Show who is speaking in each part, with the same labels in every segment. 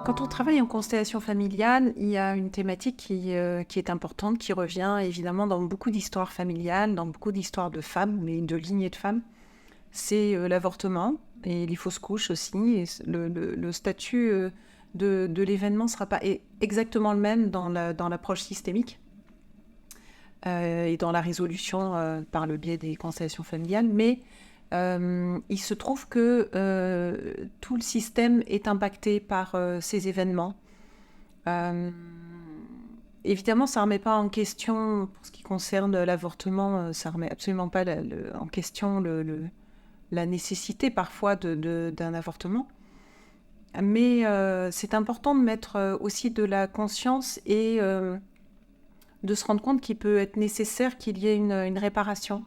Speaker 1: Quand on travaille en constellation familiale, il y a une thématique qui est importante, qui revient évidemment dans beaucoup d'histoires familiales, dans beaucoup d'histoires de femmes, mais de lignées de femmes. C'est l'avortement et les fausses couches aussi. Et le statut de l'événement ne sera pas exactement le même dans l'approche systémique et dans la résolution par le biais des constellations familiales. Mais il se trouve que tout le système est impacté par ces événements. Évidemment, ça ne remet pas en question, pour ce qui concerne l'avortement, ça ne remet absolument pas en question la nécessité parfois d'un avortement. Mais c'est important de mettre aussi de la conscience et de se rendre compte qu'il peut être nécessaire qu'il y ait une réparation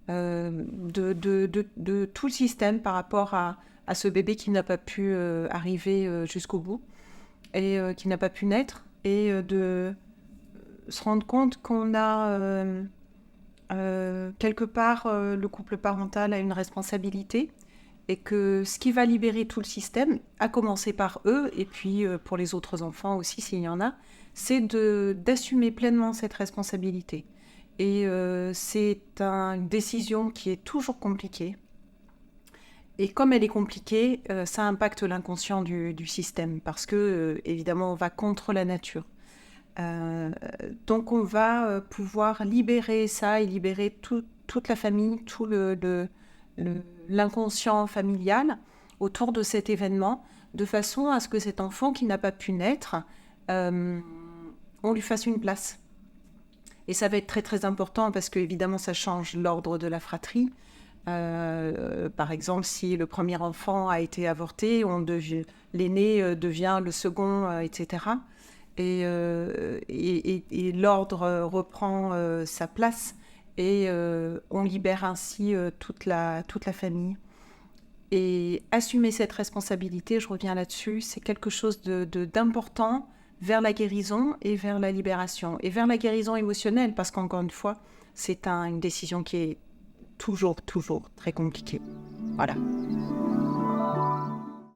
Speaker 1: de tout le système par rapport à ce bébé qui n'a pas pu arriver jusqu'au bout et qui n'a pas pu naître, et de se rendre compte qu'on a quelque part le couple parental a une responsabilité, et que ce qui va libérer tout le système, à commencer par eux et puis pour les autres enfants aussi s'il y en a, c'est d'assumer pleinement cette responsabilité. Et c'est une décision qui est toujours compliquée. Et comme elle est compliquée, ça impacte l'inconscient du système, parce que, évidemment, on va contre la nature. Donc on va pouvoir libérer ça et libérer toute la famille, tout l'inconscient familial autour de cet événement, de façon à ce que cet enfant qui n'a pas pu naître, on lui fasse une place. Et ça va être très très important, parce que évidemment ça change l'ordre de la fratrie. Par exemple, si le premier enfant a été avorté, l'aîné devient le second, etc. Et l'ordre reprend sa place, et on libère ainsi toute la famille. Et assumer cette responsabilité, je reviens là-dessus, c'est quelque chose d'important vers la guérison et vers la libération. Et vers la guérison émotionnelle, parce qu'encore une fois, c'est une décision qui est toujours très compliquée. Voilà.